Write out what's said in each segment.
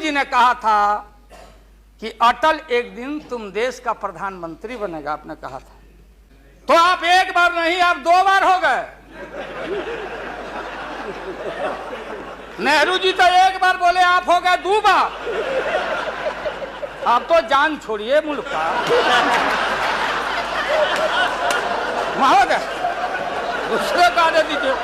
जी ने कहा था कि अटल एक दिन तुम देश का प्रधानमंत्री बनेगा, आपने कहा था। तो आप एक बार नहीं, आप 2 बार हो गए। नेहरू जी तो एक बार बोले, आप हो गए 2 बार। आप तो जान छोड़िए मुल्क का। महोदय दूसरे का दे दीजिए।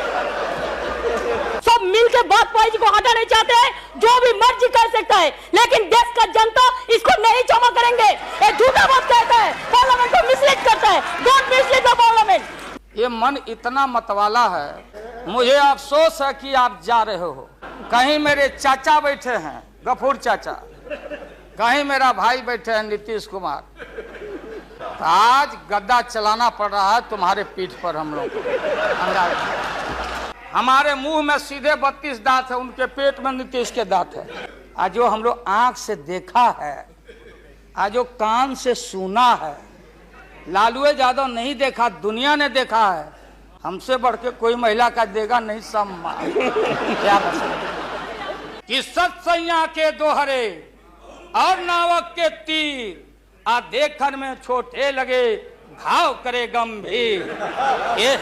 सब मिलकर वाजपेयी जी को हटा नहीं चाहते हैं, जो भी मर्जी कर सकता है, लेकिन देश का जनता इसको नहीं क्षमा करेंगे। ये झूठा बात कहता है, पार्लियामेंट को मिसलीड करता है। Don't mislead the parliament. ये मन इतना मतवाला है, मुझे अफसोस है कि आप जा रहे हो। कहीं मेरे चाचा बैठे हैं, गफूर चाचा, कहीं मेरा भाई बैठे हैं नीतीश कुमार। तो आज गद्दा चलाना पड़ रहा है तुम्हारे पीठ पर। हम लोग हमारे मुंह में सीधे 32 दांत है, उनके पेट में नीतीश के दांत है। आज जो हम लोग आंख से देखा है, आज जो कान से सुना है, लालू यादव नहीं देखा, दुनिया ने देखा है। हमसे बढ़ के कोई महिला का देगा नहीं सम्मान। क्या कि सत्सैया के दोहरे और नावक के तीर आ देखन में छोटे लगे, घाव करे गंभीर। ये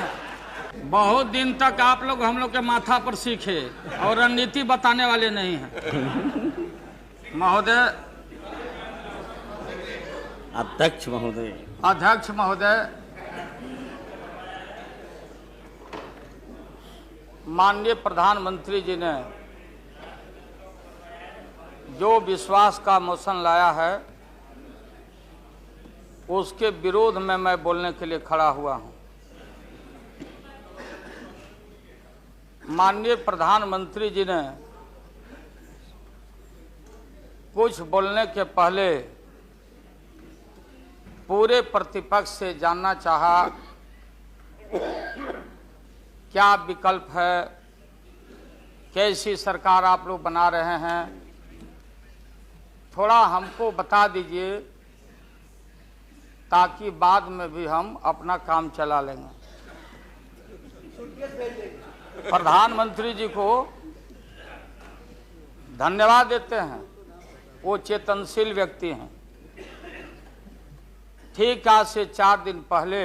बहुत दिन तक आप लोग हम लोग के माथा पर सीखे और रणनीति बताने वाले नहीं हैं। महोदय, अध्यक्ष महोदय, अध्यक्ष महोदय, माननीय प्रधानमंत्री जी ने जो विश्वास का मोशन लाया है, उसके विरोध में मैं बोलने के लिए खड़ा हुआ हूं। माननीय प्रधानमंत्री जी ने कुछ बोलने के पहले पूरे प्रतिपक्ष से जानना चाहा क्या विकल्प है, कैसी सरकार आप लोग बना रहे हैं, थोड़ा हमको बता दीजिए ताकि बाद में भी हम अपना काम चला लेंगे। प्रधानमंत्री जी को धन्यवाद देते हैं, वो चेतनशील व्यक्ति हैं। ठीक आज से 4 दिन पहले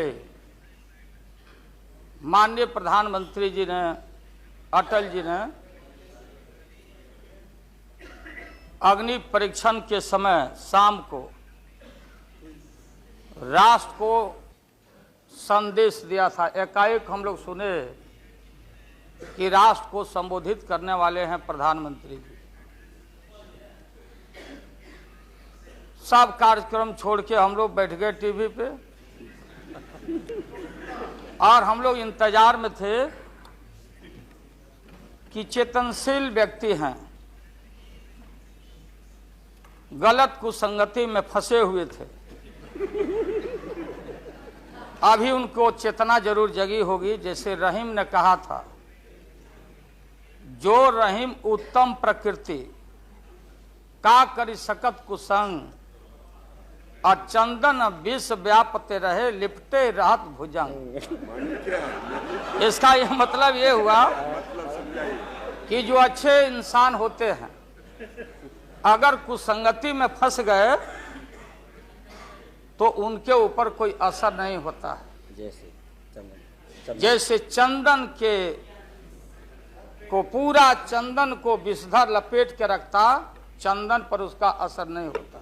माननीय प्रधानमंत्री जी ने, अटल जी ने अग्नि परीक्षण के समय शाम को राष्ट्र को संदेश दिया था। एकाएक हम लोग सुने कि राष्ट्र को संबोधित करने वाले हैं प्रधानमंत्री जी। सब कार्यक्रम छोड़ के हम लोग बैठ गए टीवी पे और हम लोग इंतजार में थे कि चेतनशील व्यक्ति हैं, गलत कुसंगति में फंसे हुए थे, अभी उनको चेतना जरूर जगी होगी। जैसे रहीम ने कहा था, जो रहीम उत्तम प्रकृति का करी सकत कुसंग, अचंदन विष व्यापते रहे लिपटे रहत भुजंग। इसका यह मतलब ये हुआ कि जो अच्छे इंसान होते हैं अगर कुसंगति में फंस गए तो उनके ऊपर कोई असर नहीं होता है। जैसे चंदन के को पूरा चंदन को विषधर लपेट के रखता, चंदन पर उसका असर नहीं होता।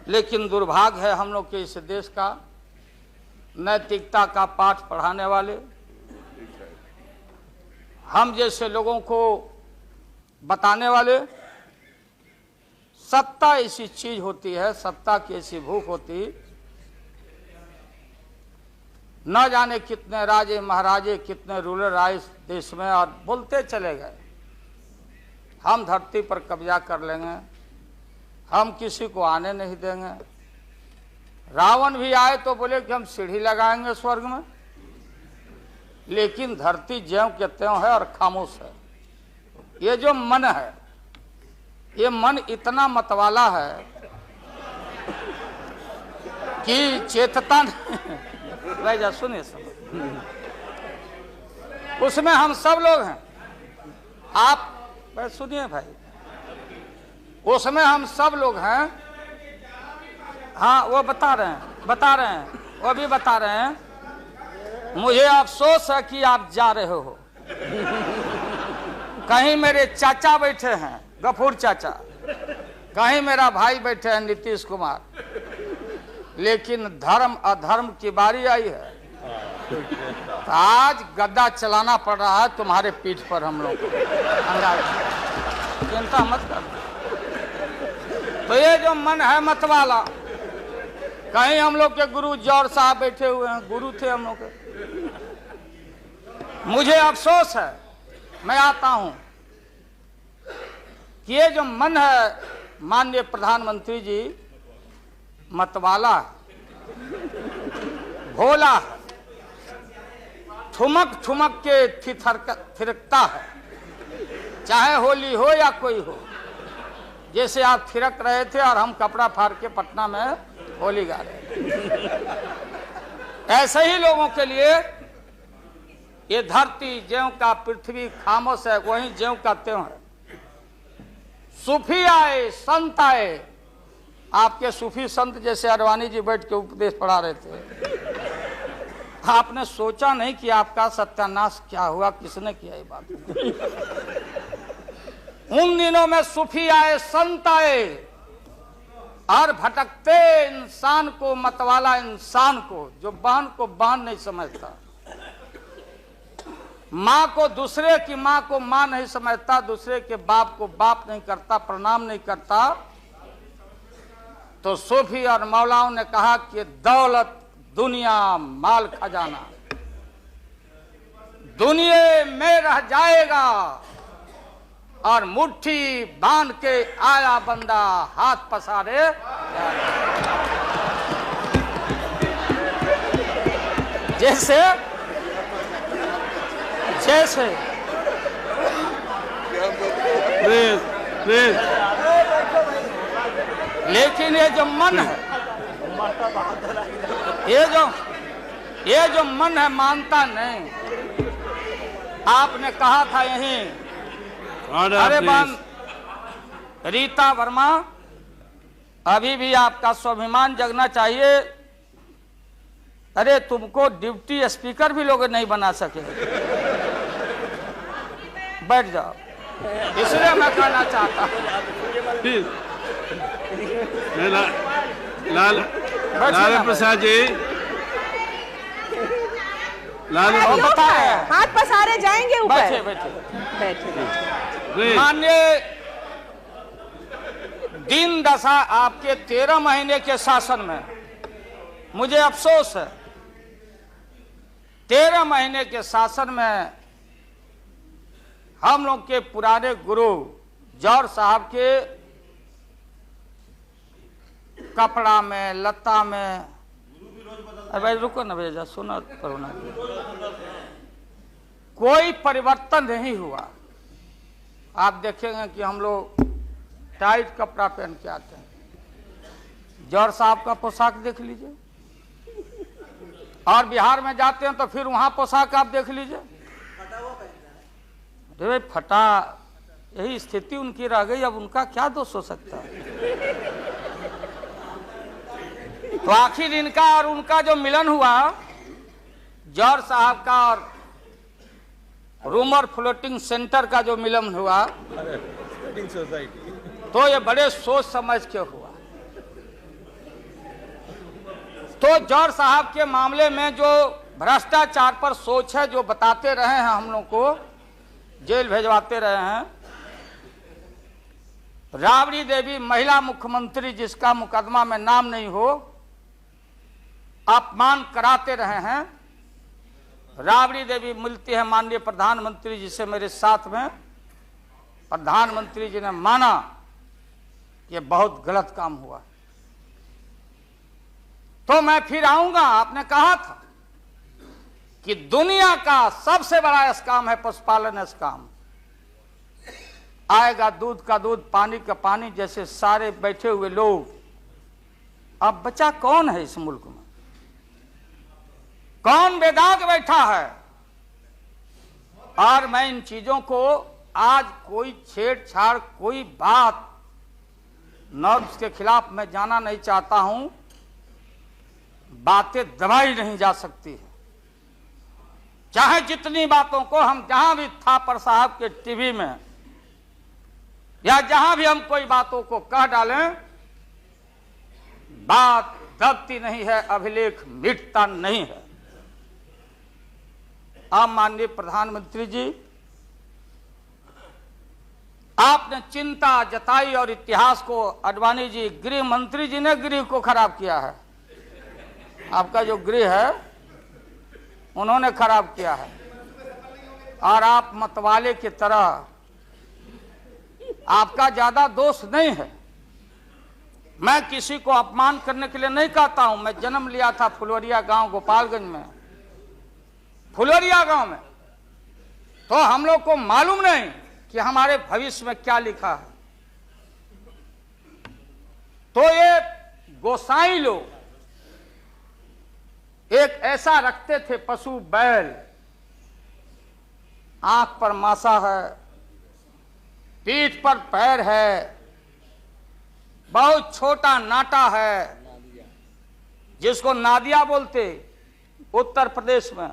लेकिन दुर्भाग्य है हम लोग के इस देश का, नैतिकता का पाठ पढ़ाने वाले हम जैसे लोगों को बताने वाले, सत्ता ऐसी चीज होती है, सत्ता की ऐसी भूख होती, न जाने कितने राजे महाराजे, कितने रूलर आए इस देश में और बोलते चले गए हम धरती पर कब्जा कर लेंगे, हम किसी को आने नहीं देंगे। रावण भी आए तो बोले कि हम सीढ़ी लगाएंगे स्वर्ग में, लेकिन धरती ज्यों के त्यों है और खामोश है। ये जो मन है, ये मन इतना मतवाला है कि चेतता नहीं। जा सुनिए सब, उसमें हम सब लोग हैं। आप सुनिए भाई, उसमें हम सब लोग हैं। हाँ, वो बता रहे हैं, वो भी बता रहे हैं। मुझे अफसोस है कि आप जा रहे हो। कहीं मेरे चाचा बैठे हैं, गफूर चाचा, कहीं मेरा भाई बैठे हैं नीतीश कुमार, लेकिन धर्म अधर्म की बारी आई है तो आज गद्दा चलाना पड़ रहा है तुम्हारे पीठ पर हम लोग को। चिंता मत कर। तो ये जो मन है मत वाला, कहीं हम लोग के गुरु जौहर साहब बैठे हुए हैं, गुरु थे हम लोग के। मुझे अफसोस है, मैं आता हूं कि ये जो मन है माननीय प्रधानमंत्री जी मतवाला, भोला है, ठुमक ठुमक के थिरकता है, चाहे होली हो या कोई हो। जैसे आप थिरक रहे थे और हम कपड़ा फाड़ के पटना में होली गा रहे। ऐसे ही लोगों के लिए ये धरती ज्यों का पृथ्वी खामोश है, वहीं ज्यों का त्यों है। सूफी आए, संत आए, आपके सूफी संत जैसे अडवाणी जी बैठ के उपदेश पढ़ा रहे थे। आपने सोचा नहीं कि आपका सत्यानाश क्या हुआ, किसने किया ये बात। उन दिनों में सूफी आए, संत आए और भटकते इंसान को, मतवाला इंसान को, जो बहन को बहन नहीं समझता, माँ को दूसरे की माँ को माँ नहीं समझता, दूसरे के बाप को बाप नहीं करता, प्रणाम नहीं करता, तो सूफी और मौलाओं ने कहा कि दौलत, दुनिया, माल खजाना दुनिया में रह जाएगा और मुट्ठी बांध के आया बंदा हाथ पसारे। जैसे जैसे लेकिन ये जो मन है, ये जो मन है मानता नहीं। आपने कहा था यहीं, अरे बन रीता वर्मा, अभी भी आपका स्वाभिमान जगना चाहिए। अरे तुमको डिप्टी स्पीकर भी लोग नहीं बना सके। बैठ जाओ, इसलिए मैं कहना चाहता हूँ। लालू प्रसाद जी, हाथ पसारे जाएंगे ऊपर। बैठे बैठे बैठे। माननीय दिन दशा आपके 13 महीने के शासन में, मुझे अफसोस है 13 महीने के शासन में हम लोग के पुराने गुरु जौहर साहब के कपड़ा में, लता में, अरे भाई रुको ना भैया, सुना करो ना, कोई परिवर्तन नहीं हुआ। आप देखेंगे कि हम लोग टाइट कपड़ा पहन के आते हैं। जौहर साहब का पोशाक देख लीजिए, और बिहार में जाते हैं तो फिर वहां पोशाक आप देख लीजिए, अरे भाई फटा, यही स्थिति उनकी रह गई। अब उनका क्या दोष हो सकता है। तो आखिर इनका और उनका जो मिलन हुआ, जौहर साहब का और रूमर फ्लोटिंग सेंटर का जो मिलन हुआ, तो ये बड़े सोच समझ के हुआ। तो जौहर साहब के मामले में जो भ्रष्टाचार पर सोच है, जो बताते रहे हैं, हम लोग को जेल भेजवाते रहे हैं। राबड़ी देवी महिला मुख्यमंत्री, जिसका मुकदमा में नाम नहीं हो, अपमान कराते रहे हैं। राबड़ी देवी मिलती है माननीय प्रधानमंत्री जी से मेरे साथ में। प्रधानमंत्री जी ने माना कि बहुत गलत काम हुआ, तो मैं फिर आऊंगा। आपने कहा था कि दुनिया का सबसे बड़ा स्काम है पशुपालन स्काम। आएगा दूध का दूध, पानी का पानी, जैसे सारे बैठे हुए लोग। अब बचा कौन है इस मुल्क में? कौन बेदाग बैठा है? और मैं इन चीजों को, आज कोई छेड़छाड़, कोई बात नॉर्म्स के खिलाफ मैं जाना नहीं चाहता हूं। बातें दबाई नहीं जा सकती है, चाहे जितनी बातों को हम जहां भी थापर साहब के टीवी में या जहां भी हम कोई बातों को कह डालें, बात दबती नहीं है, अभिलेख मिटता नहीं है। आप माननीय प्रधानमंत्री जी, आपने चिंता जताई और इतिहास को, आडवाणी जी गृह मंत्री जी ने गृह को खराब किया है। आपका जो गृह है उन्होंने खराब किया है, और आप मतवाले की तरह, आपका ज्यादा दोष नहीं है। मैं किसी को अपमान करने के लिए नहीं कहता हूं। मैं जन्म लिया था फुलवरिया गांव गोपालगंज में, फुलवरिया गांव में, तो हम लोग को मालूम नहीं कि हमारे भविष्य में क्या लिखा है। तो ये गोसाई लोग एक ऐसा रखते थे पशु बैल, आंख पर मासा है, पीठ पर पैर है, बहुत छोटा नाटा है, जिसको नादिया बोलते उत्तर प्रदेश में,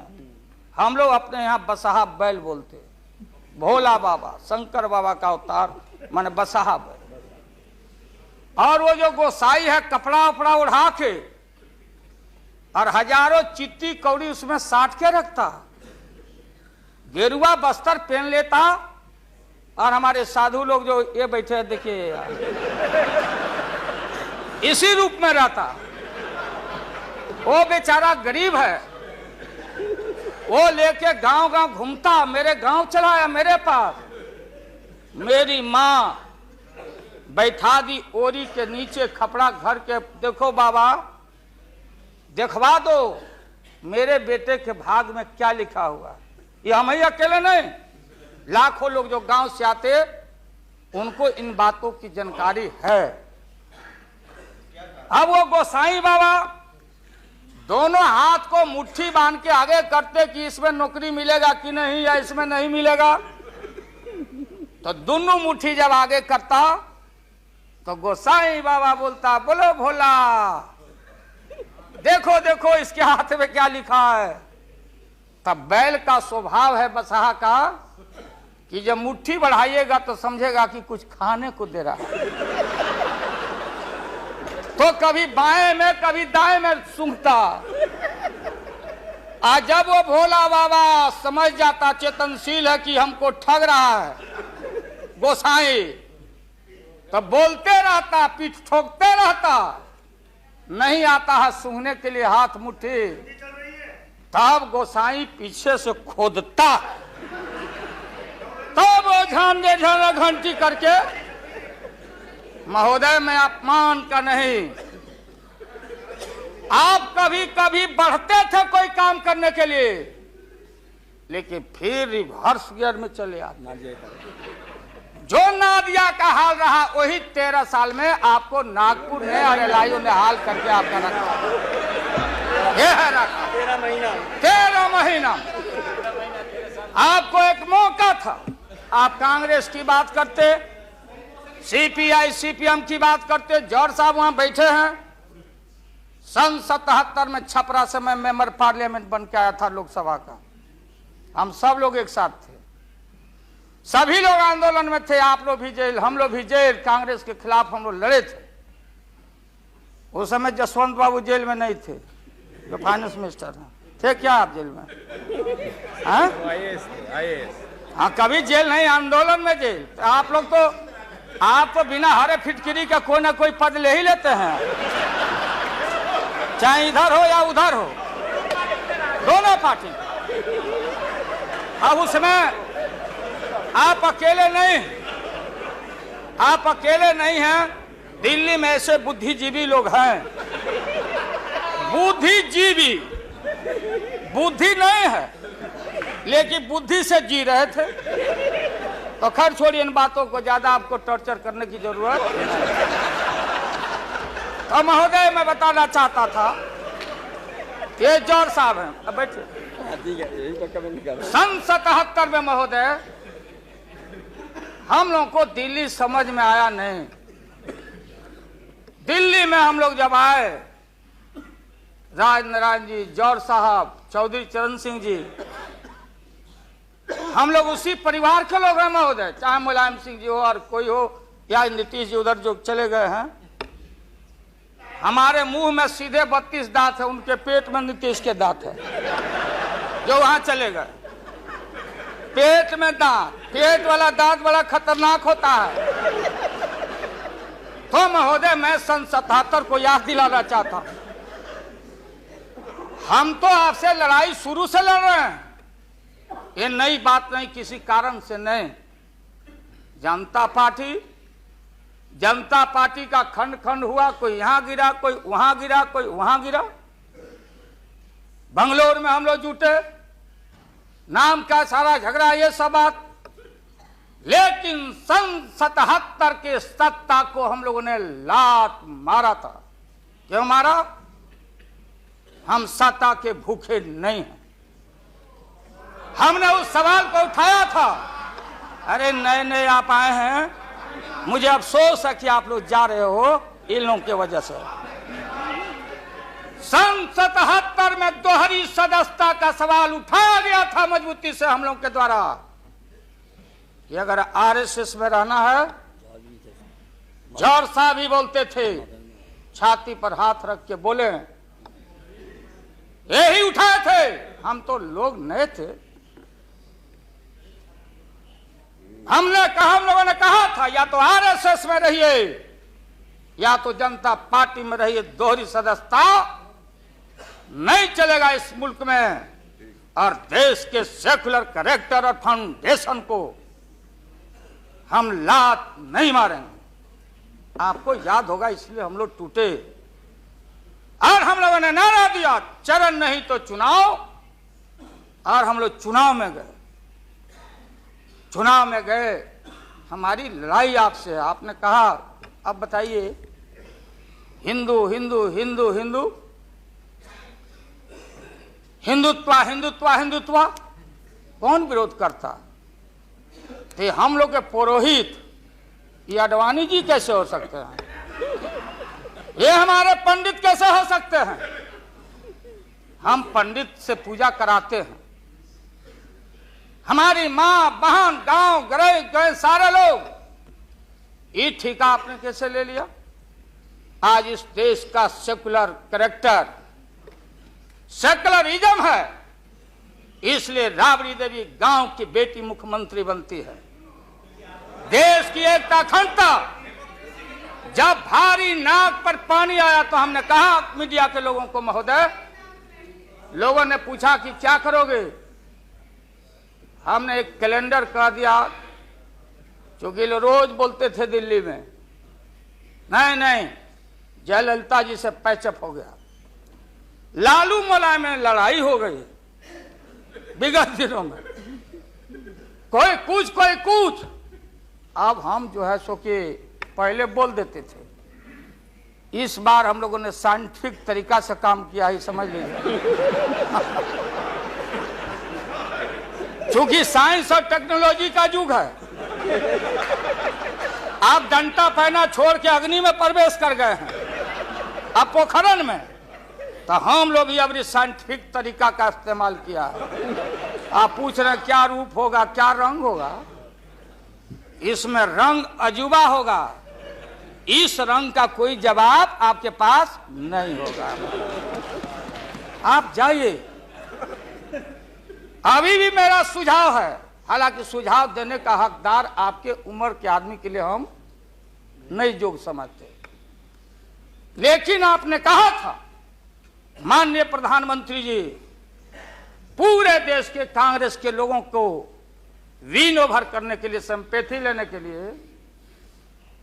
हम लोग अपने यहां बसहा बैल बोलते। भोला बाबा, शंकर बाबा का अवतार माने बसहा बैल। और वो जो गोसाई है कपड़ा उपड़ा उड़ा के और हजारों चिट्टी कौड़ी उसमें साट के रखता, गेरुआ बस्तर पहन लेता, और हमारे साधु लोग जो ये बैठे हैं देखिए, इसी रूप में रहता। वो बेचारा गरीब है, वो लेके गांव गांव घूमता, मेरे गांव चला आया मेरे पास। मेरी माँ बैठा दी ओरी के नीचे खपड़ा घर के, देखो बाबा देखवा दो मेरे बेटे के भाग में क्या लिखा हुआ। ये हम ही अकेले नहीं, लाखों लोग जो गांव से आते उनको इन बातों की जानकारी है। अब वो गोसाई बाबा दोनों हाथ को मुट्ठी बांध के आगे करते कि इसमें नौकरी मिलेगा कि नहीं, या इसमें नहीं मिलेगा। तो दोनों मुट्ठी जब आगे करता तो गोसाई बाबा बोलता, बोलो भोला, देखो देखो इसके हाथ में क्या लिखा है। तब बैल का स्वभाव है बसहा का कि जब मुट्ठी बढ़ाइएगा तो समझेगा कि कुछ खाने को दे रहा है, तो कभी बाएं में कभी दाएं में सूंघता। आज जब वो भोला बाबा समझ जाता, चेतनशील है कि हमको ठग रहा है गोसाई, तो बोलते रहता, पीठ ठोकते रहता, नहीं आता है सूंघने के लिए हाथ मुट्ठी। तब गोसाई पीछे से खोदता, तब वो झांझे झांझा घंटी करके, महोदय मैं अपमान का नहीं, आप कभी कभी बढ़ते थे कोई काम करने के लिए, लेकिन फिर रिवर्स गियर में चले आते। जो नादिया का हाल रहा वही 13 साल में आपको नागपुर ने और एलआईओ ने हाल करके आपका रखा। यह है रखा 13 महीना। आपको एक मौका था, आप कांग्रेस की बात करते, सीपीआई सीपीएम की बात करते। जौहर साहब वहां बैठे हैं, सन 77 में छपरा से मैं मेंबर पार्लियामेंट बन के आया था लोकसभा का। हम सब लोग एक साथ थे, सभी लोग आंदोलन में थे, आप लोग भी जेल, हम लोग भी जेल, कांग्रेस के खिलाफ हम लोग लड़े थे। उस समय जसवंत बाबू जेल में नहीं थे, जो फाइनेंस मिनिस्टर हैं। थे क्या आप जेल में? हाँ, कभी जेल नहीं, आंदोलन में जेल। तो आप लोग तो, आप तो बिना हरे फिटकिरी का कोई ना कोई पद ले ही लेते हैं, चाहे इधर हो या उधर हो, दोनों पार्टी। अब उसमें आप अकेले नहीं, आप अकेले नहीं हैं। दिल्ली में ऐसे बुद्धिजीवी लोग हैं, बुद्धिजीवी, बुद्धि नहीं है लेकिन बुद्धि से जी रहे थे। तो खैर छोड़िए इन बातों को, ज्यादा आपको टॉर्चर करने की जरूरत नहीं। तो महोदय मैं बताना चाहता था, ये जौहर साहब हैं, अब बैठे। सन 77 में महोदय हम लोगों को दिल्ली समझ में आया नहीं, दिल्ली में हम लोग जब आए, राज नारायण जी, जौहर साहब, चौधरी चरण सिंह जी, हम लोग उसी परिवार के लोग हैं महोदय, चाहे मुलायम सिंह जी हो और कोई हो या नीतीश जी उधर जो चले गए हैं। हमारे मुंह में सीधे 32 दांत है, उनके पेट में नीतीश के दांत है जो वहां चले गए। पेट में दांत, पेट वाला दांत बड़ा खतरनाक होता है। तो महोदय मैं सन 77 को याद दिलाना चाहता हूं, हम तो आपसे लड़ाई शुरू से लड़ रहे हैं, ये नई बात नहीं, किसी कारण से नहीं। जनता पार्टी का खंड खंड हुआ, कोई यहां गिरा, कोई वहां गिरा, कोई वहां गिरा। बंगलोर में हम लोग जुटे, नाम का सारा झगड़ा, ये सब बात। लेकिन सन 77 के सत्ता को हम लोगों ने लात मारा था। क्यों मारा? हम सत्ता के भूखे नहीं हैं। हमने उस सवाल को उठाया था। अरे नए नए आप आए हैं, मुझे अफसोस है कि आप लोग जा रहे हो इन लोगों की वजह से। सन 77 में दोहरी सदस्यता का सवाल उठाया गया था मजबूती से हम लोग के द्वारा कि अगर आरएसएस में रहना है, जौहर साहब भी बोलते थे, छाती पर हाथ रख के बोले, यही उठाए थे। हम तो लोग नए थे, हम लोगों ने कहा था या तो आरएसएस में रहिए या तो जनता पार्टी में रहिए, दोहरी सदस्यता नहीं चलेगा इस मुल्क में। और देश के सेकुलर कैरेक्टर और फाउंडेशन को हम लात नहीं मारेंगे। आपको याद होगा, इसलिए हम लोग टूटे और हम लोगों ने नारा दिया, चरण नहीं तो चुनाव। और हम लोग चुनाव में गए। हमारी लड़ाई आपसे, आपने कहा अब बताइए, हिंदू हिंदू हिंदू हिंदू हिंदुत्व हिंदुत्व हिंदुत्व कौन विरोध करता? थे हम लोग के पुरोहित, ये अडवाणी जी कैसे हो सकते हैं? ये हमारे पंडित कैसे हो सकते हैं? हम पंडित से पूजा कराते हैं। हमारी मां बहन गांव गए सारे लोग, ये ठेका आपने कैसे ले लिया? आज इस देश का सेकुलर कैरेक्टर, सेकुलरिज्म है, इसलिए राबड़ी देवी गांव की बेटी मुख्यमंत्री बनती है। देश की एकता अखंडता, जब भारी नाक पर पानी आया तो हमने कहा मीडिया के लोगों को, महोदय, लोगों ने पूछा कि क्या करोगे? हमने एक कैलेंडर कह दिया, क्योंकि लोग रोज बोलते थे दिल्ली में, नहीं जयललिता जी से पैचअप हो गया, लालू मुलायम में लड़ाई हो गई विगत दिनों में, कोई कुछ। अब हम जो है सो कि पहले बोल देते थे, इस बार हम लोगों ने साइंटिफिक तरीका से काम किया ही, समझ लीजिए। क्योंकि साइंस और टेक्नोलॉजी का युग है। आप डंडा पहना छोड़ के अग्नि में प्रवेश कर गए हैं, अब पोखरण में। तो हम लोग भी अब साइंटिफिक तरीका का इस्तेमाल किया है। आप पूछ रहे हैं क्या रूप होगा, क्या रंग होगा? इसमें रंग अजूबा होगा, इस रंग का कोई जवाब आपके पास नहीं होगा। आप जाइए। अभी भी मेरा सुझाव है, हालांकि सुझाव देने का हकदार आपके उम्र के आदमी के लिए हम नहीं योग्य समझते, लेकिन आपने कहा था माननीय प्रधानमंत्री जी, पूरे देश के कांग्रेस के लोगों को विन ओवर करने के लिए, संपैथी लेने के लिए,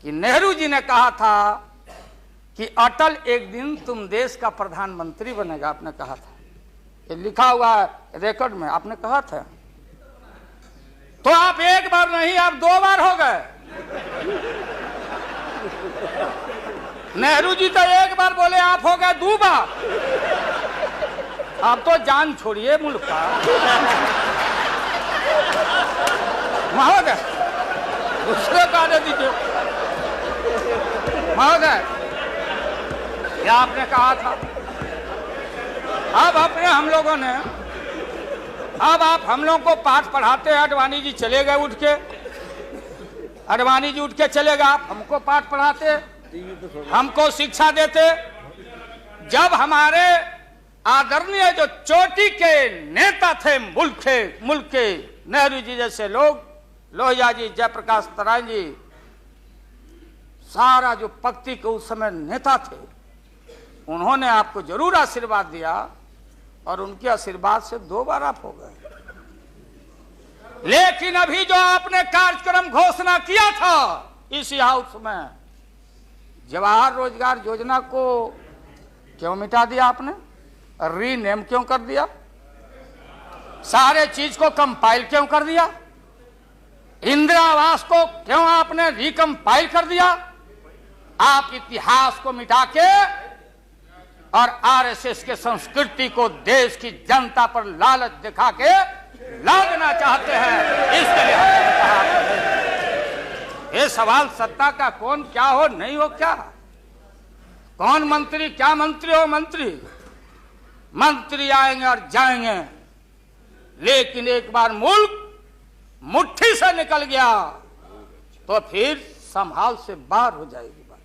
कि नेहरू जी ने कहा था कि अटल एक दिन तुम देश का प्रधानमंत्री बनेगा। आपने कहा था, ये लिखा हुआ है रिकॉर्ड में, आपने कहा था। तो आप एक बार नहीं, आप 2 बार हो गए। नेहरू जी तो एक बार बोले, आप हो गए 2 बार। आप तो जान छोड़िए मुल्क का। महोदय दूसरे को आने दीजिए। महोदय क्या आपने कहा था? अब अपने हम लोगों ने, अब आप हम लोगों को पाठ पढ़ाते हैं। अडवाणी जी चले गए उठ के, अडवाणी जी उठ के चले गए, आप हमको पाठ पढ़ाते, हमको शिक्षा देते। जब हमारे आदरणीय जो चोटी के नेता थे मुल्क के नेहरू जी जैसे लोग, लोहिया जी, जयप्रकाश नारायण जी, सारा जो पक्ति के उस समय नेता थे, उन्होंने आपको जरूर आशीर्वाद दिया और उनके आशीर्वाद से 2 बार आप हो गए। लेकिन अभी जो आपने कार्यक्रम घोषणा किया था इसी हाउस में, जवाहर रोजगार योजना को क्यों मिटा दिया आपने? रीनेम क्यों कर दिया? सारे चीज को कंपाइल क्यों कर दिया? इंदिरा आवास को क्यों आपने रिकंपाइल कर दिया? आप इतिहास को मिटा के और आरएसएस के संस्कृति को देश की जनता पर लालच दिखा के लादना चाहते हैं। इसके लिए हमने कहा ये सवाल सत्ता का कौन क्या हो नहीं हो, क्या कौन मंत्री क्या मंत्री हो, मंत्री आएंगे और जाएंगे, लेकिन एक बार मुल्क मुट्ठी से निकल गया तो फिर संभाल से बाहर हो जाएगी बात।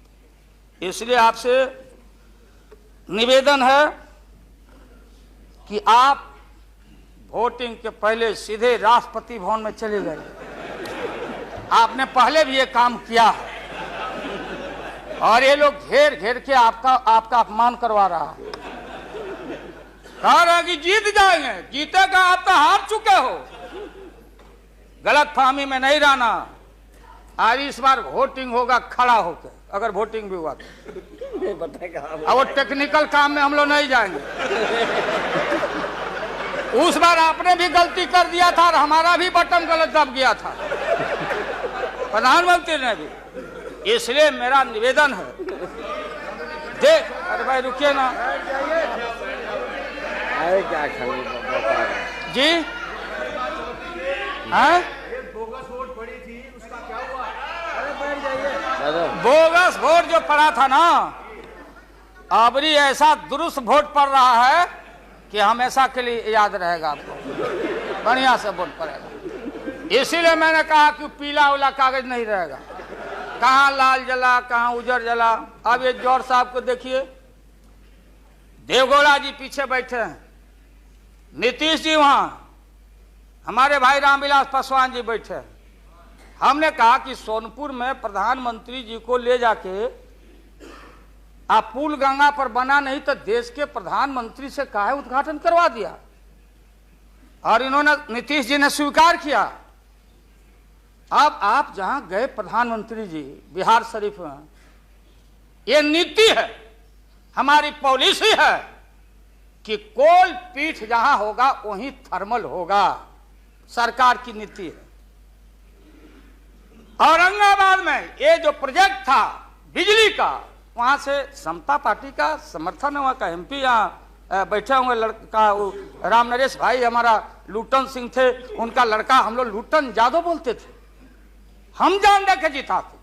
इसलिए आपसे निवेदन है कि आप वोटिंग के पहले सीधे राष्ट्रपति भवन में चले गए। आपने पहले भी ये काम किया है और ये लोग घेर घेर के आपका अपमान करवा रहा है। कह रहा कि जीत जाएंगे, जीतेगा, आप तो हार चुके हो। गलत फहमी में नहीं रहना। आज इस बार वोटिंग होगा खड़ा होकर, अगर वोटिंग भी हुआ तो अब वो टेक्निकल काम में हम लोग नहीं जाएंगे। उस बार आपने भी गलती कर दिया था और हमारा भी बटन गलत दब गया था, प्रधानमंत्री ने भी। इसलिए मेरा निवेदन है, देख, अरे भाई रुकिए ना क्या जी, हैं? बोगस वोट जो पड़ा था ना, अबरी ऐसा दुरुस्त वोट पड़ रहा है कि हमेशा के लिए याद रहेगा, आपको बढ़िया से वोट पड़ेगा। इसीलिए मैंने कहा कि पीला वाला कागज नहीं रहेगा, कहाँ लाल जला कहाँ उजर जला। अब ये जौहर साहब को देखिए, देवगौड़ा जी पीछे बैठे हैं, नीतीश जी वहां, हमारे भाई रामविलास पासवान जी बैठे हैं। हमने कहा कि सोनपुर में प्रधानमंत्री जी को ले जाके आप पुल गंगा पर बना नहीं तो देश के प्रधानमंत्री से काहे उद्घाटन करवा दिया, और इन्होंने, नीतीश जी ने स्वीकार किया। अब आप जहां गए प्रधानमंत्री जी बिहार शरीफ में, ये नीति है, हमारी पॉलिसी है कि कोल पीठ जहां होगा वहीं थर्मल होगा, सरकार की नीति है। औरंगाबाद में ये जो प्रोजेक्ट था बिजली का, वहां से समता पार्टी का समर्थन, वहां का एमपी यहाँ बैठे होंगे लड़का, राम नरेश भाई हमारा लूटन सिंह थे, उनका लड़का, हम लोग लूटन यादव बोलते थे, हम जान दे के जीता थे।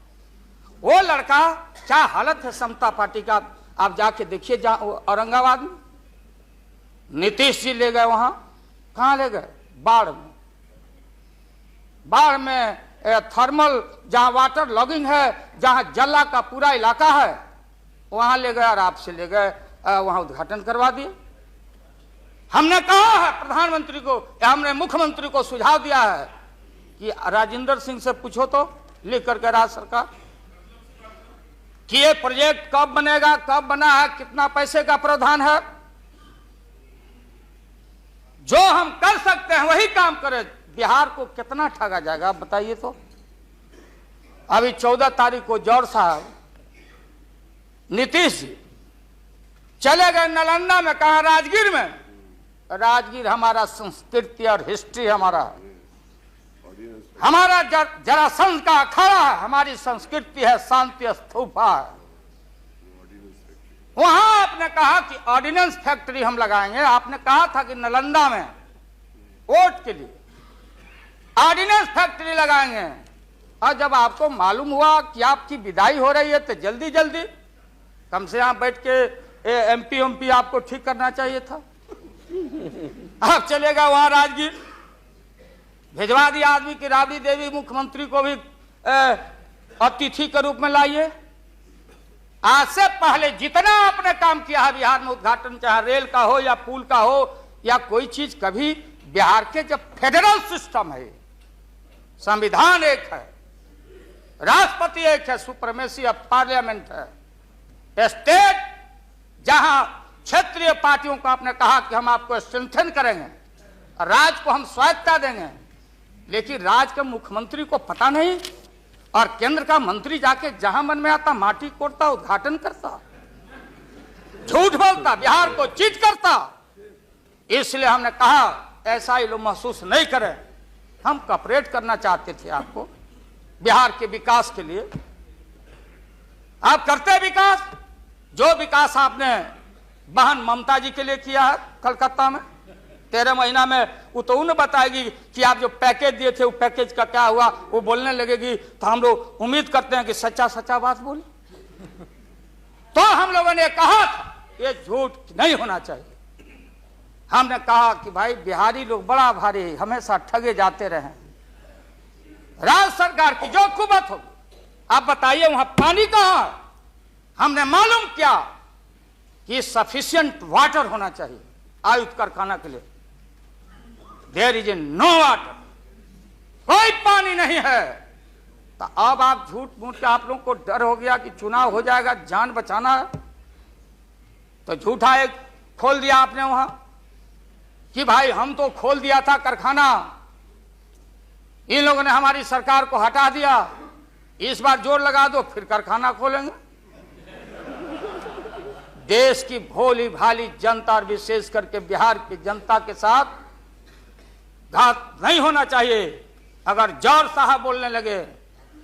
वो लड़का, क्या हालत है समता पार्टी का, आप जाके देखिए औरंगाबाद में। नीतीश जी ले गए वहां, कहां ले गए? बाढ़ में थर्मल, जहां वाटर लॉगिंग है, जहां जला का पूरा इलाका है, वहां ले गए और आपसे ले गए, वहां उद्घाटन करवा दिए। हमने कहा है प्रधानमंत्री को, हमने मुख्यमंत्री को सुझाव दिया है कि राजेंद्र सिंह से पूछो तो, लिख करके राज्य सरकार, कि ये प्रोजेक्ट कब बनेगा, कब बना है, कितना पैसे का प्रावधान है। जो हम कर सकते हैं वही काम करें। बिहार को कितना ठगा जाएगा आप बताइए तो। अभी 14 तारीख को जौहर साहब, नीतीश जी चले गए नालंदा में, कहा राजगीर में। राजगीर हमारा संस्कृति और हिस्ट्री, हमारा जरासंध का अखाड़ा है, हमारी संस्कृति है, शांति स्तूपा है। वहां आपने कहा कि ऑर्डिनेंस फैक्ट्री हम लगाएंगे। आपने कहा था कि नालंदा में वोट के लिए ऑर्डिनेंस फैक्ट्री लगाएंगे, और जब आपको मालूम हुआ कि आपकी विदाई हो रही है तो जल्दी जल्दी कम से यहाँ बैठ के एमपी आपको ठीक करना चाहिए था। आप चलेगा वहां राजगीर, भिजवा दिया आदमी की राबड़ी देवी मुख्यमंत्री को भी अतिथि के रूप में लाइए। आज से पहले जितना आपने काम किया है बिहार में, उद्घाटन चाहे रेल का हो या पुल का हो या कोई चीज, कभी बिहार के जब फेडरल सिस्टम है, संविधान एक है, राष्ट्रपति एक है, सुप्रीमेसी ऑफ पार्लियामेंट है, स्टेट जहां क्षेत्रीय पार्टियों को आपने कहा कि हम आपको स्ट्रेंथन करेंगे, राज्य को हम स्वायत्तता देंगे, लेकिन राज्य के मुख्यमंत्री को पता नहीं और केंद्र का मंत्री जाके जहां मन में आता माटी कोड़ता, उद्घाटन करता, झूठ बोलता, बिहार को चीट करता। इसलिए हमने कहा ऐसा ही लोग महसूस नहीं करें, हम कॉपरेट करना चाहते थे आपको बिहार के विकास के लिए। आप करते विकास, जो विकास आपने बहन ममता जी के लिए किया है कलकत्ता में 13 महीना में, वो तो उन्हें बताएगी कि आप जो पैकेज दिए थे वो पैकेज का क्या हुआ, वो बोलने लगेगी। तो हम लोग उम्मीद करते हैं कि सच्चा सच्चा बात बोले। तो हम लोगों ने कहा था ये झूठ नहीं होना चाहिए। हमने कहा कि भाई बिहारी लोग बड़ा भारी हमेशा ठगे जाते रहे, राज्य सरकार की जो कुबत होगी, आप बताइए वहां पानी कहां है। हमने मालूम किया कि सफिशिएंट वाटर होना चाहिए आयुध कारखाना के लिए, देयर इज नो वाटर, कोई पानी नहीं है। तो अब आप झूठ मूठ के आप लोगों को डर हो गया कि चुनाव हो जाएगा, जान बचाना है, तो झूठा एक खोल दिया आपने वहां कि भाई हम तो खोल दिया था कारखाना, इन लोगों ने हमारी सरकार को हटा दिया, इस बार जोर लगा दो फिर कारखाना खोलेंगे। देश की भोली भाली जनता और विशेष करके बिहार की जनता के साथ घात नहीं होना चाहिए। अगर जौहर साहब बोलने लगे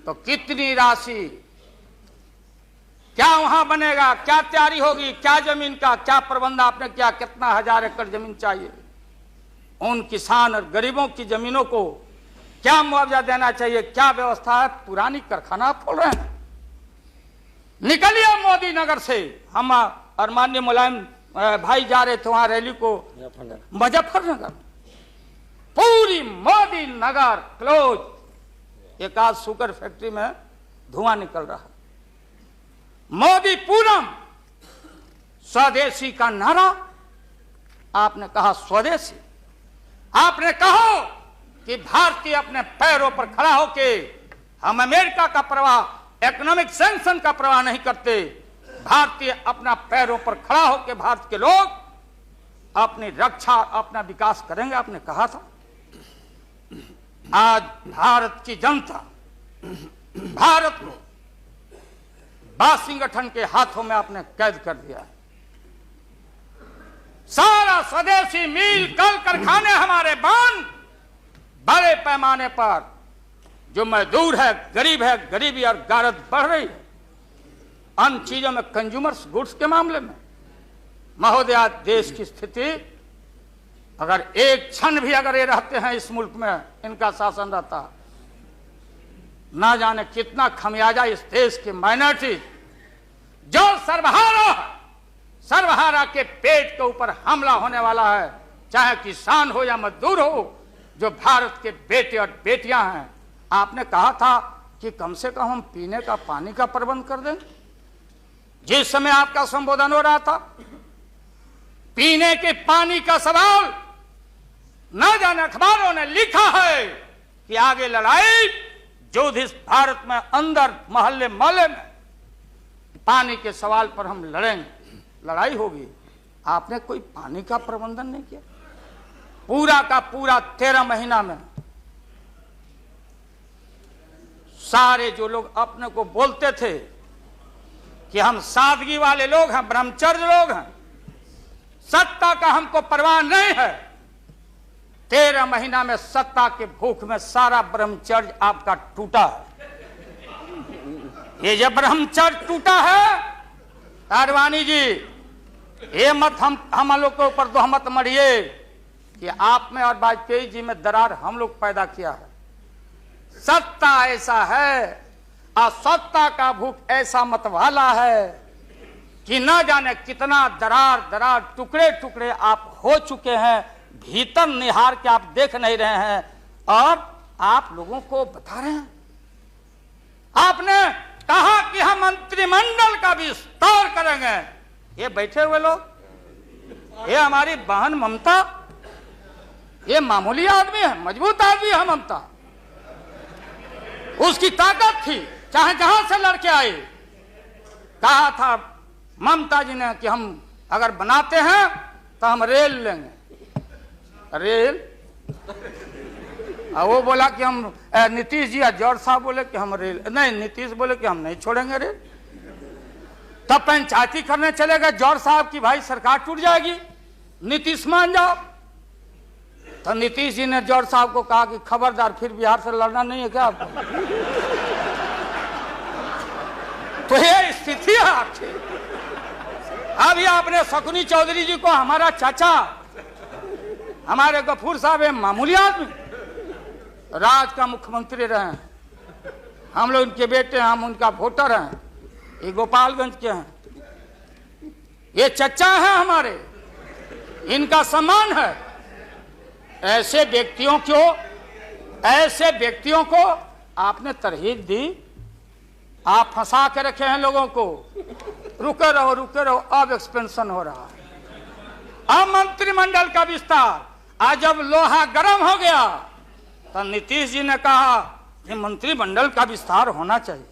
तो कितनी राशि, क्या वहां बनेगा, क्या तैयारी होगी, क्या जमीन का क्या प्रबंध आपने किया, कितना 1000 एकड़ जमीन चाहिए, उन किसान और गरीबों की जमीनों को क्या मुआवजा देना चाहिए, क्या व्यवस्था है। पुरानी कारखाना खोल रहे हैं। निकलिए मोदी नगर से, हम और माननीय मुलायम भाई जा रहे थे वहां रैली को मुजफ्फरनगर, पूरी मोदी नगर क्लोज, एक आध शुगर फैक्ट्री में धुआं निकल रहा है। मोदी पूरम, स्वदेशी का नारा आपने कहा, स्वदेशी आपने कहो कि भारतीय अपने पैरों पर खड़ा होके, हम अमेरिका का प्रवाह, इकोनॉमिक सैंक्शन का प्रवाह नहीं करते, भारतीय अपना पैरों पर खड़ा होकर भारत के लोग अपनी रक्षा, अपना विकास करेंगे, आपने कहा था। आज भारत की जनता भारत को वाशिंगटन के हाथों में आपने कैद कर दिया है। सारा स्वदेशी मिल कल कारखाने हमारे बंद, बड़े पैमाने पर जो मजदूर है, गरीब है, गरीबी और गारत बढ़ रही है। अन्य चीजों में, कंज्यूमर्स गुड्स के मामले में महोदया, देश की स्थिति अगर एक क्षण भी अगर ये रहते हैं इस मुल्क में, इनका शासन रहता, ना जाने कितना खमियाजा इस देश की माइनॉरिटी जो सर्वहारा के पेट के ऊपर हमला होने वाला है, चाहे किसान हो या मजदूर हो, जो भारत के बेटे और बेटियां हैं। आपने कहा था कि कम से कम हम पीने का पानी का प्रबंध कर दें। जिस समय आपका संबोधन हो रहा था, पीने के पानी का सवाल, न जाने अखबारों ने लिखा है कि आगे लड़ाई जो इस भारत में अंदर मोहल्ले मोहल्ले में पानी के सवाल पर हम लड़ेंगे, लड़ाई होगी। आपने कोई पानी का प्रबंधन नहीं किया। पूरा का पूरा 13 महीना में सारे जो लोग अपने को बोलते थे कि हम सादगी वाले लोग हैं, ब्रह्मचर्य लोग हैं, सत्ता का हमको परवाह नहीं है, 13 महीना में सत्ता के भूख में सारा ब्रह्मचर्य आपका टूटा है। ये जब ब्रह्मचर्य टूटा है, आडवाणी जी, ये मत हम लोग के ऊपर दोहमत मढ़िए कि आप में और वाजपेयी जी में दरार हम लोग पैदा किया है। सत्ता ऐसा है और सत्ता का भूख ऐसा मतवाला है कि न जाने कितना दरार दरार टुकड़े टुकड़े आप हो चुके हैं, भीतर निहार के आप देख नहीं रहे हैं और आप लोगों को बता रहे हैं। आपने कहा कि हम मंत्रिमंडल का विस्तार करेंगे। ये बैठे हुए लोग, ये हमारी बहन ममता, ये मामूली आदमी है, मजबूत आदमी है ममता। उसकी ताकत थी, चाहे जहां से लड़के आए। कहा था ममता जी ने कि हम अगर बनाते हैं तो हम रेल लेंगे। रेल वो बोला कि हम, नीतीश जी और जॉर्ज साहब बोले कि हम रेल नहीं, नीतीश बोले कि हम नहीं छोड़ेंगे रेल। तब पंचायती करने चले गए जॉर्ज साहब की भाई सरकार टूट जाएगी, नीतीश मान जाओ। तो नीतीश जी ने जॉर्ज साहब को कहा कि खबरदार, फिर बिहार से लड़ना नहीं है क्या आपको? तो ये स्थिति है आपकी। अभी आपने शकुनी चौधरी जी को, हमारा चाचा, हमारे गफूर साहब है मामूली आदमी, राज का मुख्यमंत्री रहे हैं, हम लोग उनके बेटे हैं, हम उनका वोटर हैं, ये गोपालगंज के हैं, ये चचा हैं हमारे, इनका सम्मान है। ऐसे व्यक्तियों को आपने तरहीब दी, आप फंसा के रखे हैं लोगों को। रुके रहो, अब एक्सपेंशन हो रहा है। अब मंत्रिमंडल का विस्तार, आज जब लोहा गर्म हो गया तो नीतीश जी ने कहा कि मंत्रिमंडल का विस्तार होना चाहिए।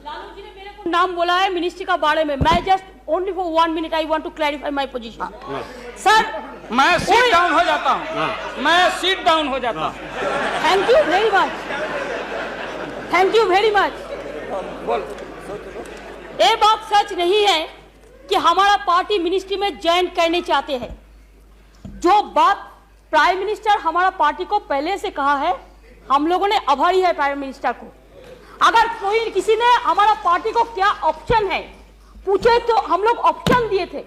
लालू जी ने मेरे को नाम बोला है मिनिस्ट्री का बारे में। मैं just only for 1 minute I want to clarify my position. Sir, मैं सीट डाउन हो जाता हूँ, मैं सीट डाउन हो जाता हूँ। Thank you very much, thank you very much. ये बात सच नहीं है कि हमारा पार्टी मिनिस्ट्री में ज्वाइन करने चाहते हैं। जो बात प्राइम मिनिस्टर हमारा पार्टी को पहले से कहा है, हम लोगों ने आभारी है प्राइम मिनिस्टर को। अगर कोई किसी ने हमारा पार्टी को क्या ऑप्शन है पूछे तो हम लोग ऑप्शन दिए थे,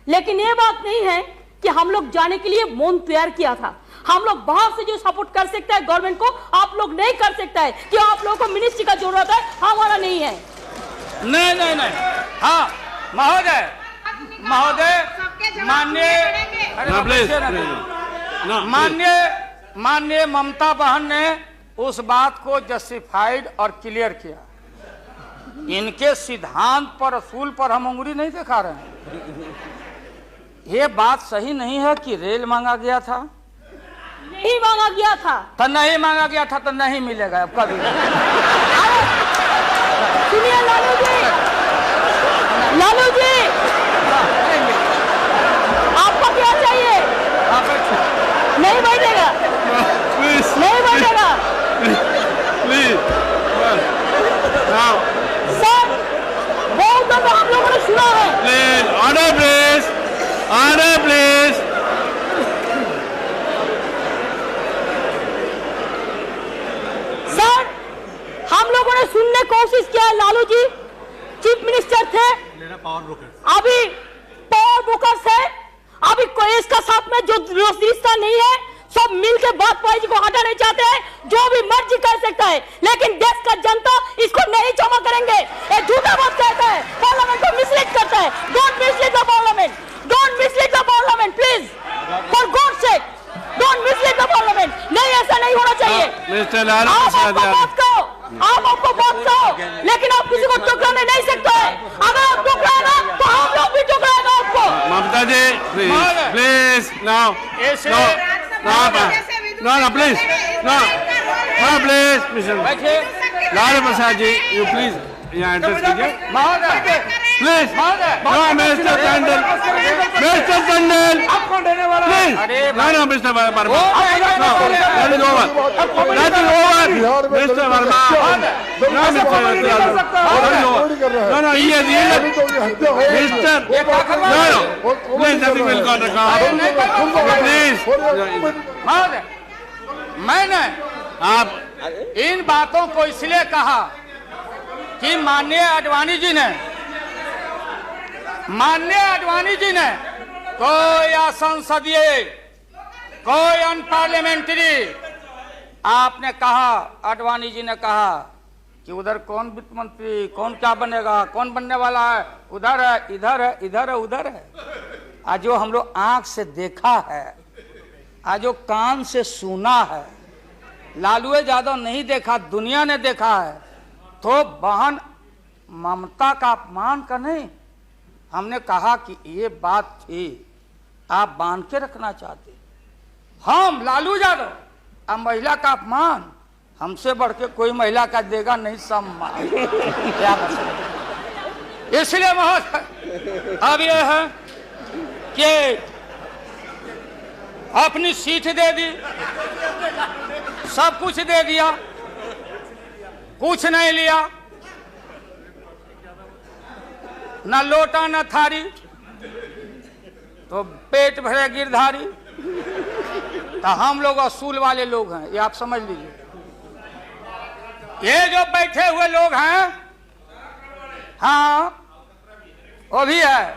लेकिन ये बात नहीं है कि हम लोग जाने के लिए मौन तैयार किया था। हम लोग बाहर से जो सपोर्ट कर सकता है गवर्नमेंट को, आप लोग नहीं कर सकता है कि आप लोगों को मिनिस्ट्री का जरूरत है, हमारा नहीं है। नहीं, हाँ महोदय, माननीय ममता बहन ने उस बात को जस्टिफाइड और क्लियर किया। इनके सिद्धांत पर, असूल पर हम उंगली नहीं दिखा रहे हैं। ये बात सही नहीं है कि रेल मांगा गया था, नहीं मांगा गया था तो नहीं मांगा गया था तो नहीं मिलेगा अब कभी। सुनिए लालू जी, आपको क्या चाहिए? नहीं बैठेगा, नहीं बैठेगा सर। बहुत तो हम लोगों ने सुना है। Order please. सर, हम लोगों ने सुनने कोशिश किया। लालू जी चीफ मिनिस्टर थे, अभी पावर ब्रोकर्स है, अभी कोई इसका साथ में जो रिश्ता नहीं है, सब मिलकर बात पाई को हटा नहीं चाहते हैं। जो भी मर्जी कर सकता है, लेकिन देश का जनता इसको नहीं क्षमा करेंगे। ये झूठा बात कहता है, पार्लियामेंट को मिसलीड करता है। Don't mislead the parliament, don't mislead the parliament please, for God sake, don't mislead the parliament. नहीं, ऐसा नहीं होना चाहिए। आप आपको बात कहो, लेकिन आप किसी को टुकराने नहीं सकते हैं। अगर आप टुकराएगा तो हम लोग भी टुकराएगा आपको। Mamata ji please now please Lalu Prasad ji you please यहाँ एड्रेस कीजिए please. Mister Tandon please, no mister Verma, mister Verma, no ये mister please nothing will got please. मैंने आप इन बातों को इसलिए कहा कि माननीय आडवाणी जी ने कोई असंसदीय, कोई अनपार्लियामेंट्री, आपने कहा, आडवाणी जी ने कहा कि उधर कौन वित्त मंत्री, कौन क्या बनेगा, कौन बनने वाला है, उधर है, इधर है, इधर है, उधर है। आज जो हम लोग आंख से देखा है, आज जो कान से सुना है, लालू यादव नहीं देखा, दुनिया ने देखा है। तो बहन ममता का अपमान का नहीं, हमने कहा कि ये बात थी, आप बांध के रखना चाहते। हम लालू यादव अब महिला का अपमान, हमसे बढ़ के कोई महिला का देगा नहीं सम्मान। क्या बता, इसलिए महोदय अब यह है कि अपनी सीट दे दी, सब कुछ दे दिया, कुछ नहीं लिया, न लोटा न थारी, तो पेट भरे गिरधारी। तो हम लोग असूल वाले लोग हैं, ये आप समझ लीजिए। ये जो बैठे हुए लोग हैं, हाँ वो भी है,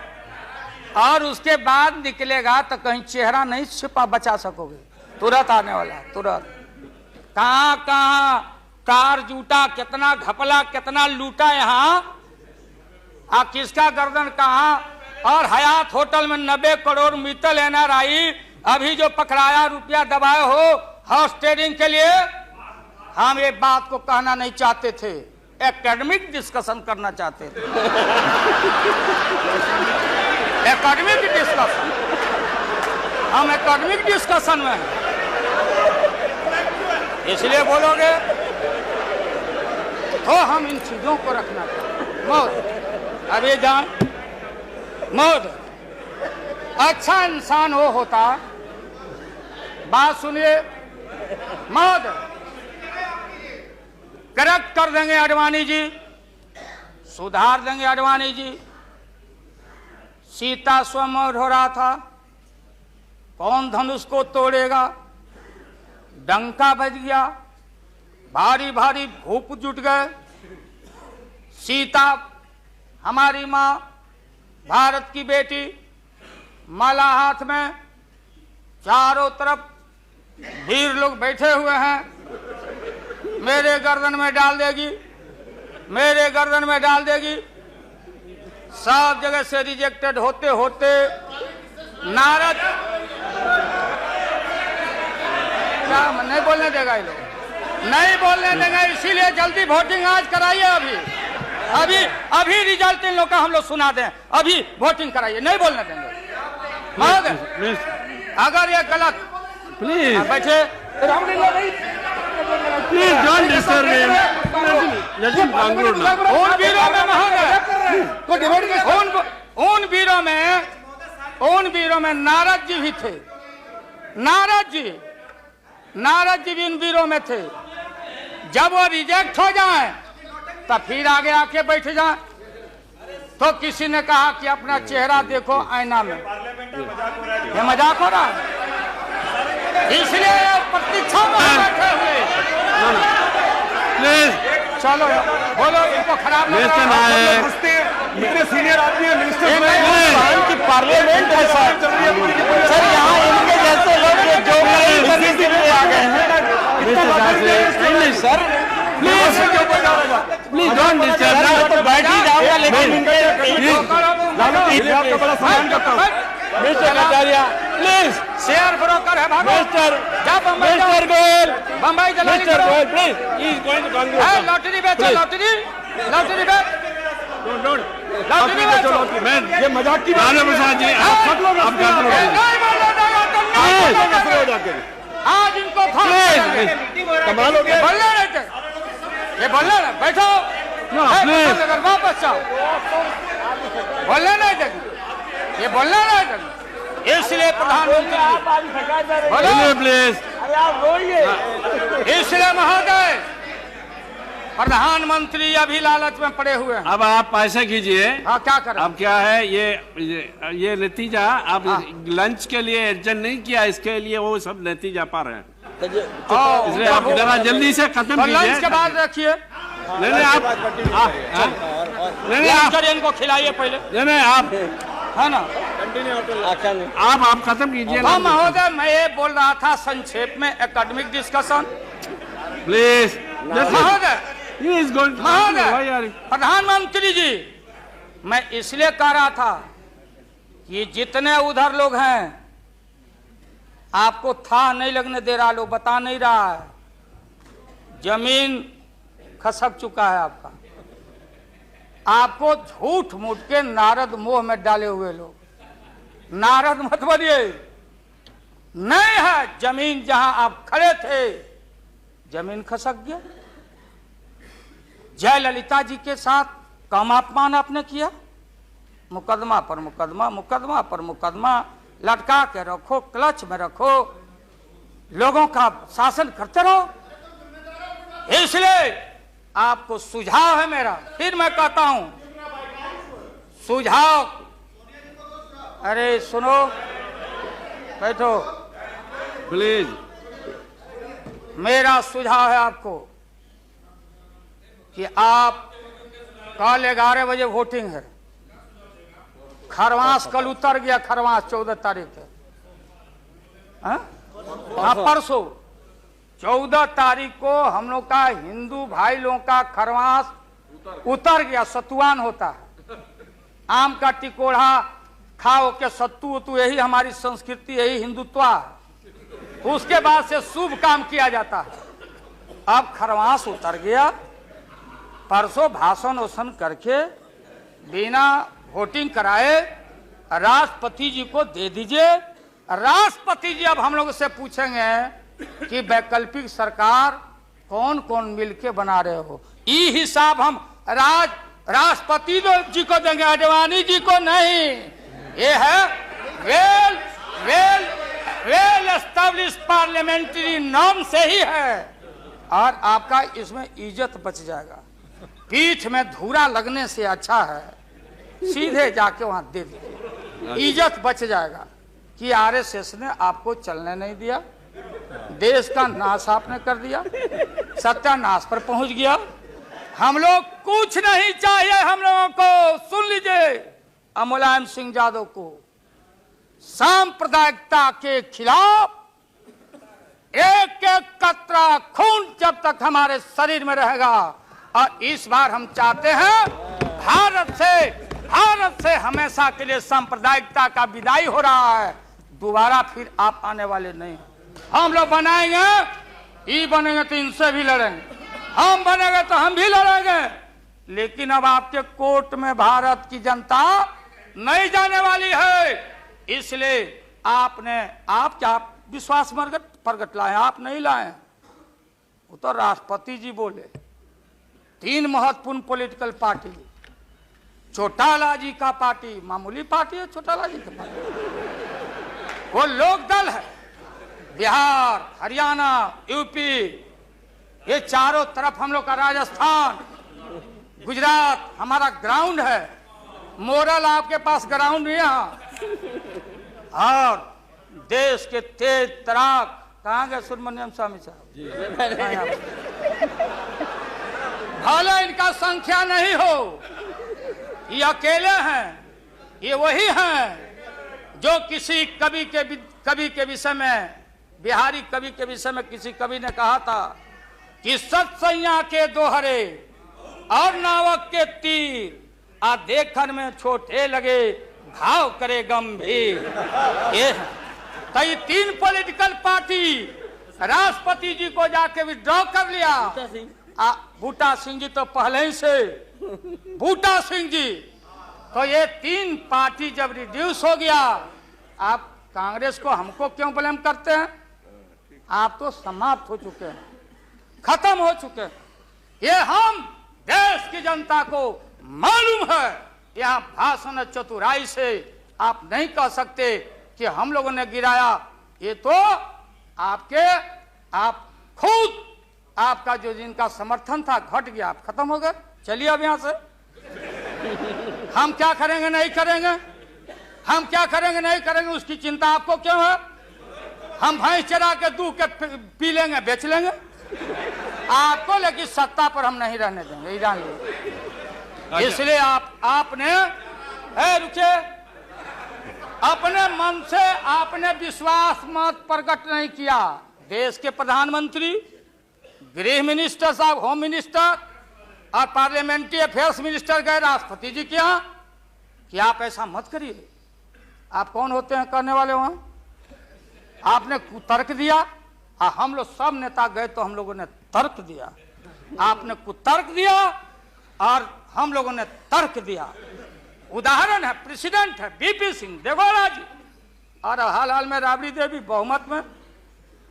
और उसके बाद निकलेगा तो कहीं चेहरा नहीं छिपा बचा सकोगे, तुरंत आने वाला है, तुरंत। कहाँ कहाँ कार जूटा, कितना घपला, कितना लूटा यहाँ, किसका गर्दन कहाँ। और हयात होटल में 90 करोड़ मित्तल NRI अभी जो पकड़ाया, रुपया दबाए हो हाउस ट्रेडिंग के लिए, हम ये बात को कहना नहीं चाहते थे, एकेडमिक डिस्कशन करना चाहते थे। एकेडमिक डिस्कशन, हम एकेडमिक डिस्कशन में हैं, इसलिए बोलोगे तो हम इन चीजों को रखना चाहते। मौत अभी जान, मौत अच्छा इंसान वो होता, बात सुनिए, मौत करेक्ट कर देंगे आडवाणी जी, सुधार देंगे आडवाणी जी। सीता स्वयंवर हो रहा था, कौन धनुष को तोड़ेगा, डंका बज गया, भारी भारी भूप जुट गए। सीता हमारी माँ, भारत की बेटी, माला हाथ में, चारों तरफ वीर लोग बैठे हुए हैं, मेरे गर्दन में डाल देगी, मेरे गर्दन में डाल देगी। सब जगह से रिजेक्टेड होते होते नारद, क्या नहीं बोलने देगा ये लोग, नहीं बोलने देंगे, इसीलिए जल्दी वोटिंग आज कराइए। अभी अभी अभी रिजल्ट इन लोग का हम लोग सुना दें, अभी वोटिंग कराइए, नहीं बोलने देंगे। महोदय अगर ये गलत, प्लीज बैठे, please don't disturb him, let him conclude now. उन वीरों में महोदय, उन वीरों में नारद जी भी थे, नारद जी भी इन वीरों में थे। जब वो रिजेक्ट हो जाए तो फिर आगे आके बैठ जाए। तो किसी ने कहा कि अपना चेहरा देखो आईना में, ये मजाक हो रहा है, इसलिए प्रतीक्षा में बैठे हुए। प्लीज चलो बोलो, इनको खराब लग मिस्टर रहा है। नायक, इतने सीनियर आदमी है, मिनिस्टर की पार्लियामेंट है सर, यहाँ इनके जैसे लोग जो आ गए हैं। English sir, please please don't disturb. तो बैठ ही जाऊंगा, लेकिन आपका बड़ा सम्मान करता हूँ। Mister Kataria please, share broker है भागो। मिस्टर जब mister Goyal, Bombay Jalani mister Goyal please, he is going to conclude. Lottery बेचो, लॉटरी बेच, लॉटरी बेचो। मैं ये मजाक की राणा प्रसाद जी, आप कंक्लूड आज इनको कमाल हो गया। बोलने नहीं थे, ये बोलने ना, बैठो अगर वापस जाओ, बोलने नहीं देंगे, ये बोलने नहीं देंगे। इसलिए प्रधानमंत्री बोलो, प्लीज, इसलिए महोदय प्रधानमंत्री अभी लालच में पड़े हुए हैं। अब आप पैसे कीजिए। हाँ क्या करें, अब क्या है ये नतीजा, आप लंच के लिए एडजस्ट नहीं किया, इसके लिए वो सब नतीजा पा रहे हैं, इसलिए आप जरा जल्दी से खत्म और लंच कीजिए। के बाद रखिए, नहीं आप इनको खिलाइए पहले, नहीं आप, है ना। आप खत्म कीजिए हाँ महोदय, मैं ये बोल रहा था संक्षेप में, एकेडमिक डिस्कशन। प्लीज। महोदय He is going. महान Why are है प्रधानमंत्री जी। मैं इसलिए कह रहा था कि जितने उधर लोग हैं आपको था नहीं लगने दे रहा, लोग बता नहीं रहा है, जमीन खसक चुका है आपका। आपको झूठ मूठ के नारद मोह में डाले हुए लोग, नारद मत बनिए। नहीं है जमीन, जहां आप खड़े थे जमीन खसक गया। जयललिता जी के साथ कम अपमान आपने किया, मुकदमा पर मुकदमा, मुकदमा पर मुकदमा लटका के रखो, क्लच में रखो, लोगों का शासन करते रहो। इसलिए आपको सुझाव है मेरा, फिर मैं कहता हूं सुझाव। अरे सुनो, बैठो। Please. मेरा सुझाव है आपको कि आप कल 11 बजे वोटिंग है। खरवास कल उतर गया, खरवास 14 तारीख है, हाँ परसों 14 तारीख को हम लोग का हिंदू भाई लोगों का खरवास उतर गया। सतुआन होता है, आम का टिकोड़ा खाओ के सत्तू उतू, यही हमारी संस्कृति, यही हिंदुत्व है। उसके बाद से शुभ काम किया जाता है। अब खरवास उतर गया, परसों भाषण वोषण करके बिना वोटिंग कराए राष्ट्रपति जी को दे दीजिए। राष्ट्रपति जी अब हम लोग से पूछेंगे कि वैकल्पिक सरकार कौन कौन मिलके बना रहे हो। ये हिसाब हम राष्ट्रपति जी को देंगे, आडवाणी जी को नहीं। ये है well well well establish parliamentary norm से ही है, और आपका इसमें इज्जत बच जाएगा। पीठ में धूरा लगने से अच्छा है सीधे जाके वहां दे दीजिए, इज्जत बच जाएगा। कि आरएसएस ने आपको चलने नहीं दिया, देश का नाश आपने कर दिया, सत्यानाश पर पहुंच गया। हम लोग कुछ नहीं चाहिए, हम लोगों को सुन लीजिए, मुलायम सिंह यादव को सांप्रदायिकता के खिलाफ एक एक कतरा खून जब तक हमारे शरीर में रहेगा। और इस बार हम चाहते हैं भारत से हमेशा के लिए सांप्रदायिकता का विदाई हो रहा है। दोबारा फिर आप आने वाले नहीं। हम लोग बनाएंगे, ये बनेंगे तो इनसे भी लड़ेंगे, हम बनेंगे तो हम भी लड़ेंगे। लेकिन अब आपके कोर्ट में भारत की जनता नहीं जाने वाली है। इसलिए आप क्या विश्वास प्रगट लाए, आप नहीं लाए, वो तो राष्ट्रपति जी बोले। 3 महत्वपूर्ण पॉलिटिकल पार्टी, चौटाला जी का पार्टी मामूली पार्टी है, चौटाला जी का पार्टी वो लोक दल है। बिहार, हरियाणा, यूपी, ये चारों तरफ हम लोग का, राजस्थान, गुजरात हमारा ग्राउंड है। मोरल आपके पास ग्राउंड नहीं है। और देश के तेज तराक कहाँ गए सुब्रमण्यम स्वामी साहब? भले इनका संख्या नहीं हो, ये अकेले हैं, ये वही हैं जो किसी कवि के विषय में, बिहारी कवि के विषय में किसी कवि ने कहा था कि सत्सैया के दोहरे और नावक के तीर आ देखन में छोटे लगे, भाव करे गंभीर। ये कई 3 पॉलिटिकल पार्टी राष्ट्रपति जी को जाके विड्रॉ कर लिया। बूटा सिंह जी तो पहले ही से, बूटा सिंह जी तो ये 3 पार्टी जब रिड्यूस हो गया, आप कांग्रेस को हमको क्यों ब्लेम करते हैं? आप तो समाप्त हो चुके हैं, खत्म हो चुके हैं। ये हम देश की जनता को मालूम है। यहाँ भाषण चतुराई से आप नहीं कह सकते कि हम लोगों ने गिराया। ये तो आप खुद, आपका जो जिनका समर्थन था घट गया, आप खत्म हो गए। चलिए अब यहाँ से हम क्या करेंगे नहीं करेंगे, हम क्या करेंगे नहीं करेंगे उसकी चिंता आपको क्यों है? हम भैंस चरा के दूध के पी लेंगे, बेच लेंगे आपको, लेकिन सत्ता पर हम नहीं रहने देंगे ईरान। इसलिए आपने रुके, अपने मन से आपने विश्वास मत प्रकट नहीं किया। देश के प्रधानमंत्री, गृह मिनिस्टर साहब, होम मिनिस्टर, और पार्लियामेंट्री अफेयर्स मिनिस्टर गए राष्ट्रपति जी के यहाँ कि आप ऐसा मत करिए। आप कौन होते हैं करने वाले वहां? आपने कुतर्क दिया और हम लोग सब नेता गए तो हम लोगों ने तर्क दिया। आपने कुतर्क दिया और हम लोगों ने तर्क दिया। उदाहरण है, प्रेसिडेंट है बीपी सिंह देगौड़ा जी, और हाल हाल में राबड़ी देवी बहुमत में।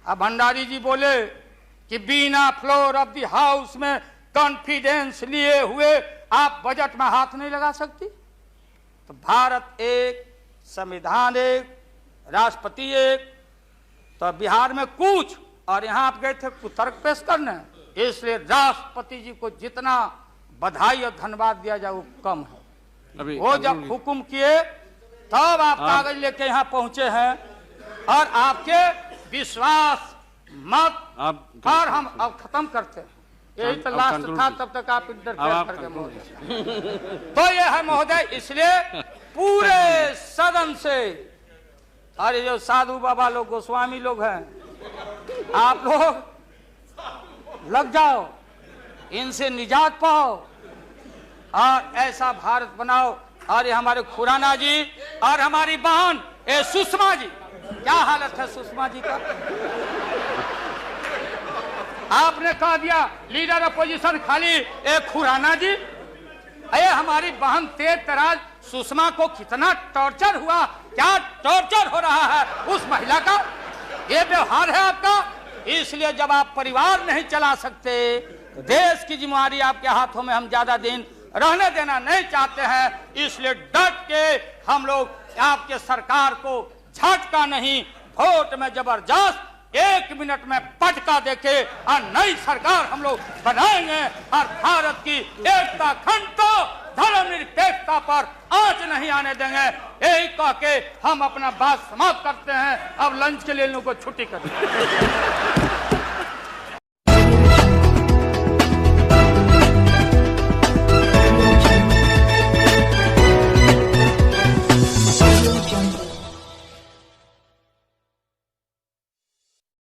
अब भंडारी जी बोले कि बिना फ्लोर ऑफ द हाउस में कॉन्फिडेंस लिए हुए आप बजट में हाथ नहीं लगा सकती। तो भारत एक, संविधान एक, राष्ट्रपति एक, तो बिहार में कुछ, और यहां आप गए थे कुतर्क पेश करने। इसलिए राष्ट्रपति जी को जितना बधाई और धन्यवाद दिया जाए वो कम है। वो जब हुक्म किए तब आप कागज लेके यहाँ पहुंचे हैं, और आपके विश्वास मत और हम अब खत्म करते हैं। यही तो लास्ट था, तब तक आप इंटरफेयर कर गए। तो ये है महोदय, इसलिए पूरे सदन से, अरे जो साधु बाबा लोग, गोस्वामी लोग हैं, आप लोग लग जाओ, इनसे निजात पाओ और ऐसा भारत बनाओ। और ये हमारे खुराना जी और हमारी बहन सुषमा जी, क्या हालत है सुषमा जी का? आपने कह दिया लीडर अपोजिशन खाली खुराना जी। अरे हमारी बहन तेज तराज सुषमा को कितना टॉर्चर हुआ, क्या टॉर्चर हो रहा है उस महिला का, ये व्यवहार है आपका। इसलिए जब आप परिवार नहीं चला सकते, देश की जिम्मेदारी आपके हाथों में हम ज्यादा दिन रहने देना नहीं चाहते हैं। इसलिए डट के हम लोग आपके सरकार को झटका नहीं, वोट में जबरदस्त 1 मिनट में पटका देके और नई सरकार हम लोग बनाएंगे और भारत की एकता, अखंडता, धर्मनिरपेक्षता पर आंच नहीं आने देंगे। यही कह के हम अपना बात समाप्त करते हैं। अब लंच के लिए इन लोगों को छुट्टी कर दें।